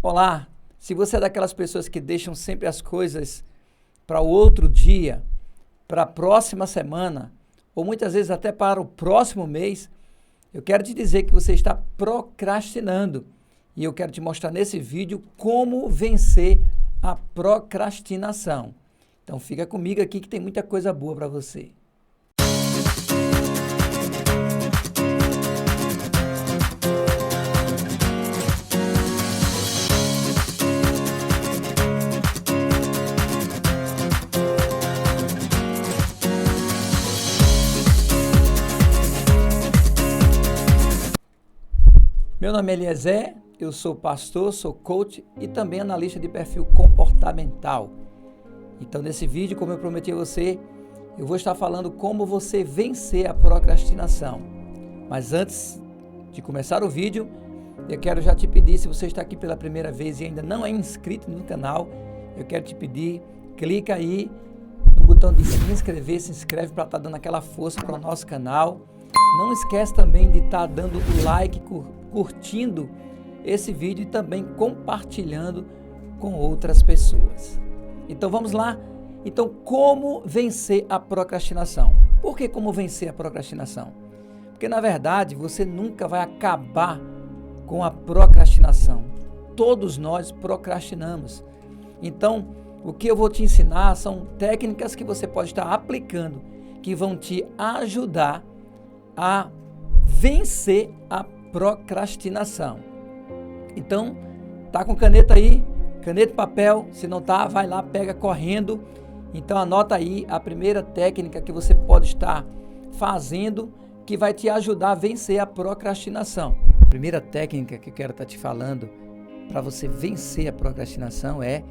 Olá, se você é daquelas pessoas que deixam sempre as coisas para o outro dia, para a próxima semana, ou muitas vezes até para o próximo mês, eu quero te dizer que você está procrastinando. E eu quero te mostrar nesse vídeo como vencer a procrastinação. Então fica comigo aqui que tem muita coisa boa para você. Meu nome é Eliezer, eu sou pastor, sou coach e também analista de perfil comportamental. Então nesse vídeo, como eu prometi a você, eu vou estar falando como você vencer a procrastinação. Mas antes de começar o vídeo, eu quero já te pedir, se você está aqui pela primeira vez e ainda não é inscrito no canal, eu quero te pedir, clica aí no botão de se inscrever, se inscreve para estar dando aquela força para o nosso canal. Não esquece também de estar dando o like, curtindo esse vídeo e também compartilhando com outras pessoas. Então vamos lá. Então, como vencer a procrastinação? Por que como vencer a procrastinação? Porque na verdade você nunca vai acabar com a procrastinação. Todos nós procrastinamos. Então, o que eu vou te ensinar são técnicas que você pode estar aplicando que vão te ajudar a vencer a procrastinação. Então, tá com caneta aí, caneta e papel, se não tá, vai lá, pega correndo. Então anota aí a primeira técnica que você pode estar fazendo que vai te ajudar a vencer a procrastinação. A primeira técnica que eu quero estar te falando para você vencer a procrastinação é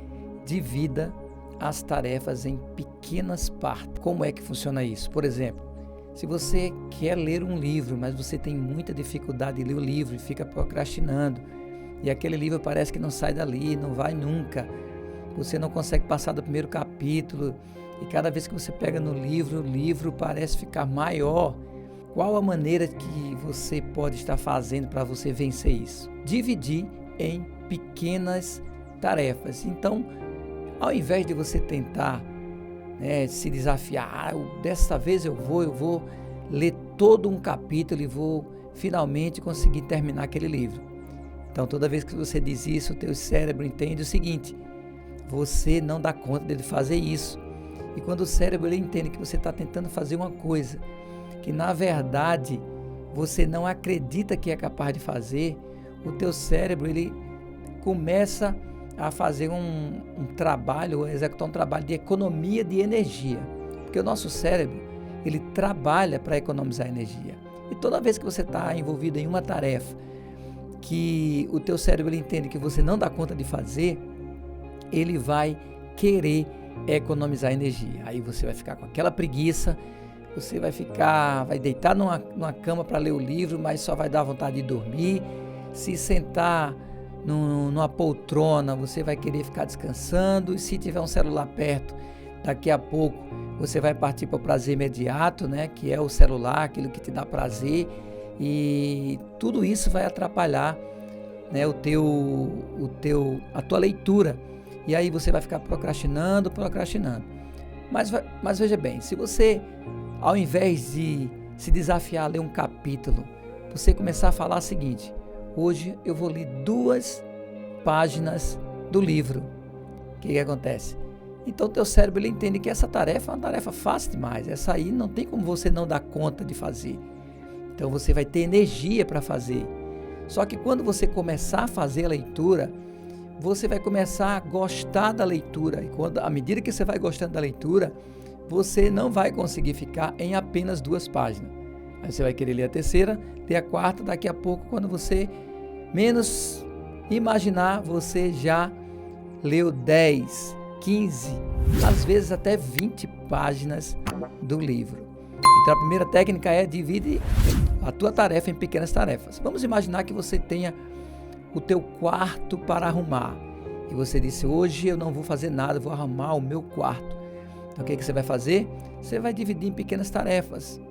divida as tarefas em pequenas partes. Como é que funciona isso? Por exemplo, se você quer ler um livro, mas você tem muita dificuldade de ler o livro e fica procrastinando, e aquele livro parece que não sai dali, não vai nunca, você não consegue passar do primeiro capítulo, e cada vez que você pega no livro, o livro parece ficar maior. Qual a maneira que você pode estar fazendo para você vencer isso? Dividir em pequenas tarefas. Então, ao invés de você tentar se desafiar, dessa vez eu vou ler todo um capítulo e vou finalmente conseguir terminar aquele livro. Então toda vez que você diz isso, o teu cérebro entende o seguinte: você não dá conta de fazer isso. E quando o cérebro ele entende que você está tentando fazer uma coisa que na verdade você não acredita que é capaz de fazer, o teu cérebro ele começa a fazer um trabalho, a executar um trabalho de economia de energia, porque o nosso cérebro ele trabalha para economizar energia. E toda vez que você está envolvido em uma tarefa que o teu cérebro ele entende que você não dá conta de fazer, ele vai querer economizar energia. Aí você vai ficar com aquela preguiça, você vai deitar numa cama para ler o livro, mas só vai dar vontade de dormir. Se sentar numa poltrona, você vai querer ficar descansando, e se tiver um celular perto, daqui a pouco você vai partir para o prazer imediato, que é o celular, aquilo que te dá prazer, e tudo isso vai atrapalhar a tua leitura, e aí você vai ficar procrastinando. Mas veja bem, se você, ao invés de se desafiar a ler um capítulo, você começar a falar o seguinte: hoje eu vou ler 2 páginas do livro. O que acontece? Então o teu cérebro ele entende que essa tarefa é uma tarefa fácil demais. Essa aí não tem como você não dar conta de fazer. Então você vai ter energia para fazer. Só que quando você começar a fazer a leitura, você vai começar a gostar da leitura. E à medida que você vai gostando da leitura, você não vai conseguir ficar em apenas 2 páginas. Aí você vai querer ler a terceira, ler a quarta, daqui a pouco, quando você menos imaginar, você já leu 10, 15, às vezes até 20 páginas do livro. Então a primeira técnica é divide a tua tarefa em pequenas tarefas. Vamos imaginar que você tenha o teu quarto para arrumar. E você disse: hoje eu não vou fazer nada, vou arrumar o meu quarto. Então o que você vai fazer? Você vai dividir em pequenas tarefas.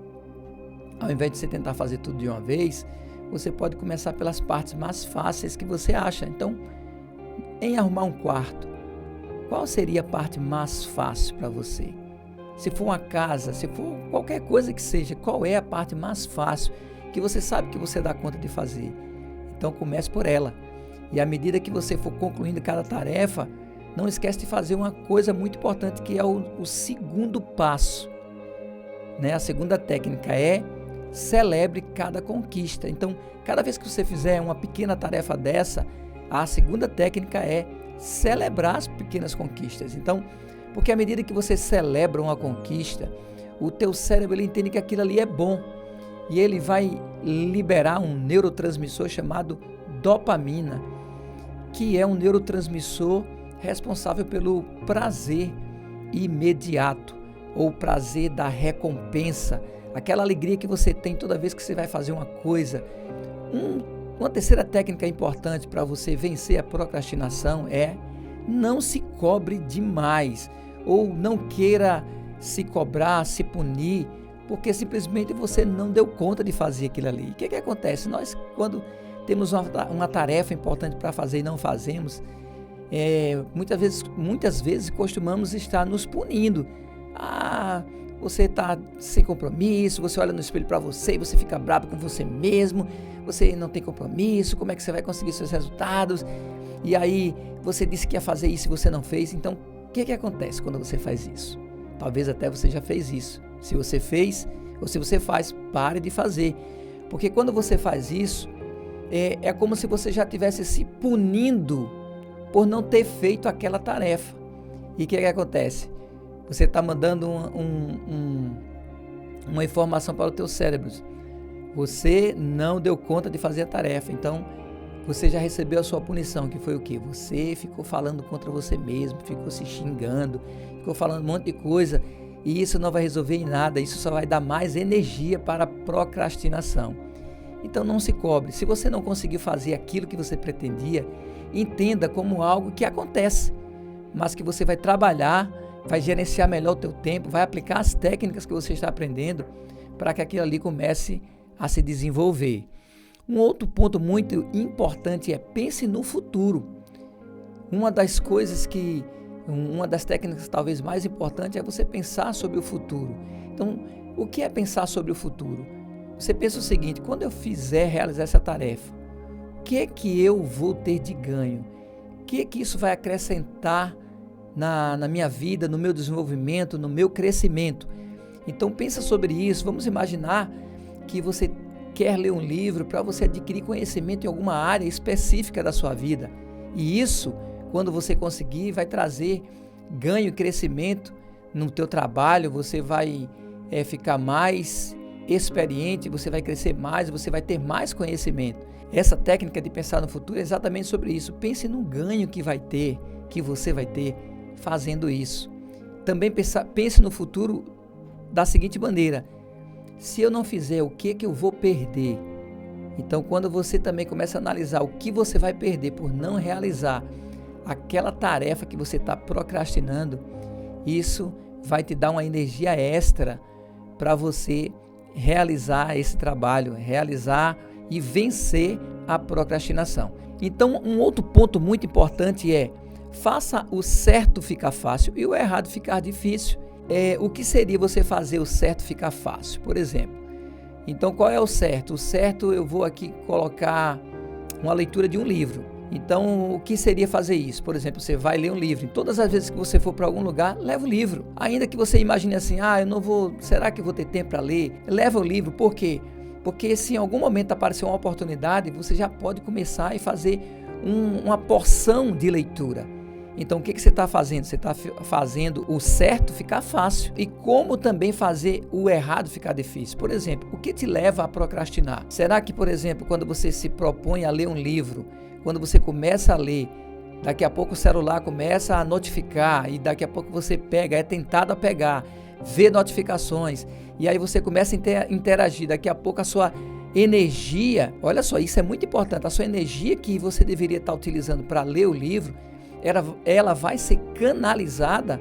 Ao invés de você tentar fazer tudo de uma vez, você pode começar pelas partes mais fáceis que você acha. Então, em arrumar um quarto, qual seria a parte mais fácil para você? Se for uma casa, se for qualquer coisa que seja, qual é a parte mais fácil que você sabe que você dá conta de fazer? Então comece por ela. E à medida que você for concluindo cada tarefa, não esquece de fazer uma coisa muito importante, que é o segundo passo. A segunda técnica é: celebre cada conquista. Então, cada vez que você fizer uma pequena tarefa dessa, a segunda técnica é celebrar as pequenas conquistas. Então, porque à medida que você celebra uma conquista, o teu cérebro ele entende que aquilo ali é bom e ele vai liberar um neurotransmissor chamado dopamina, que é um neurotransmissor responsável pelo prazer imediato, ou prazer da recompensa, aquela alegria que você tem toda vez que você vai fazer uma coisa. Uma terceira técnica importante para você vencer a procrastinação é: não se cobre demais, ou não queira se cobrar, se punir, porque simplesmente você não deu conta de fazer aquilo ali. O que acontece? Nós, quando temos uma tarefa importante para fazer e não fazemos, muitas vezes costumamos estar nos punindo. Você está sem compromisso, você olha no espelho para você e você fica bravo com você mesmo, você não tem compromisso, como é que você vai conseguir seus resultados? E aí você disse que ia fazer isso e você não fez. Então, o que acontece quando você faz isso? Talvez até você já fez isso. Se você fez, ou se você faz, pare de fazer. Porque quando você faz isso, é como se você já estivesse se punindo por não ter feito aquela tarefa. E o que acontece? Você está mandando uma informação para o teu cérebro. Você não deu conta de fazer a tarefa, então você já recebeu a sua punição, que foi o quê? Você ficou falando contra você mesmo, ficou se xingando, ficou falando um monte de coisa, e isso não vai resolver em nada, isso só vai dar mais energia para a procrastinação. Então não se cobre. Se você não conseguir fazer aquilo que você pretendia, entenda como algo que acontece, mas que você vai trabalhar, vai gerenciar melhor o teu tempo, vai aplicar as técnicas que você está aprendendo para que aquilo ali comece a se desenvolver. Um outro ponto muito importante é: pense no futuro. Uma das técnicas talvez mais importantes é você pensar sobre o futuro. Então, o que é pensar sobre o futuro? Você pensa o seguinte: quando eu realizar essa tarefa, o que é que eu vou ter de ganho? O que é que isso vai acrescentar na minha vida, no meu desenvolvimento, no meu crescimento? Então pensa sobre isso. Vamos imaginar que você quer ler um livro para você adquirir conhecimento em alguma área específica da sua vida. E isso, quando você conseguir, vai trazer ganho e crescimento no teu trabalho. Você vai ficar mais experiente, você vai crescer mais, você vai ter mais conhecimento. Essa técnica de pensar no futuro é exatamente sobre isso. Pense no ganho que você vai ter fazendo isso. Também pense no futuro da seguinte maneira: se eu não fizer, o que eu vou perder? Então, quando você também começa a analisar o que você vai perder por não realizar aquela tarefa que você está procrastinando, isso vai te dar uma energia extra para você realizar esse trabalho, realizar e vencer a procrastinação. Então, um outro ponto muito importante é: faça o certo ficar fácil e o errado ficar difícil. O que seria você fazer o certo ficar fácil? Por exemplo, então qual é o certo? O certo, eu vou aqui colocar uma leitura de um livro. Então, o que seria fazer isso? Por exemplo, você vai ler um livro. Todas as vezes que você for para algum lugar, leva o livro. Ainda que você imagine assim: eu não vou, será que eu vou ter tempo para ler? Leva o livro. Por quê? Porque se em algum momento aparecer uma oportunidade, você já pode começar e fazer uma porção de leitura. Então, o que você está fazendo? Você está fazendo o certo ficar fácil, e como também fazer o errado ficar difícil. Por exemplo, o que te leva a procrastinar? Será que, por exemplo, quando você se propõe a ler um livro, quando você começa a ler, daqui a pouco o celular começa a notificar, e daqui a pouco você é tentado a pegar, vê notificações, e aí você começa a interagir, daqui a pouco a sua energia, olha só, isso é muito importante, a sua energia que você deveria estar utilizando para ler o livro, ela vai ser canalizada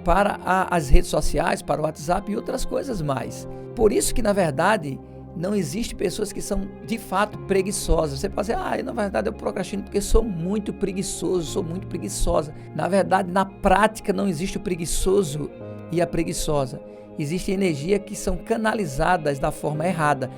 para as redes sociais, para o WhatsApp e outras coisas mais. Por isso que, na verdade, Não existe pessoas que são de fato preguiçosas. Você pode dizer, na verdade eu procrastino porque sou muito preguiçoso, sou muito preguiçosa. Na verdade, na prática não existe o preguiçoso e a preguiçosa. Existe energia que são canalizadas da forma errada.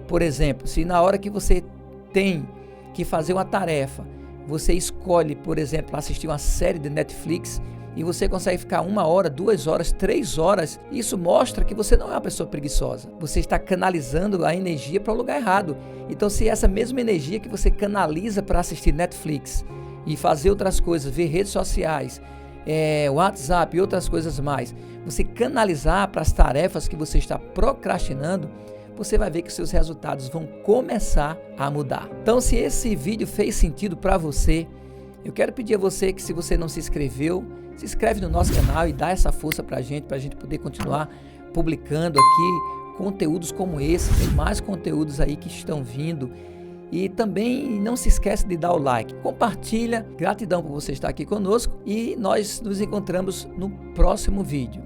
Por exemplo, se na hora que você tem que fazer uma tarefa, você escolhe, por exemplo, assistir uma série de Netflix e você consegue ficar 1 hora, 2 horas, 3 horas, isso mostra que você não é uma pessoa preguiçosa. Você está canalizando a energia para o lugar errado. Então, se essa mesma energia que você canaliza para assistir Netflix e fazer outras coisas, ver redes sociais, WhatsApp e outras coisas mais, você canalizar para as tarefas que você está procrastinando, você vai ver que seus resultados vão começar a mudar. Então, se esse vídeo fez sentido para você, eu quero pedir a você que, se você não se inscreveu, se inscreve no nosso canal e dá essa força para a gente poder continuar publicando aqui conteúdos como esse. Tem mais conteúdos aí que estão vindo. E também não se esquece de dar o like, compartilha. Gratidão por você estar aqui conosco e nós nos encontramos no próximo vídeo.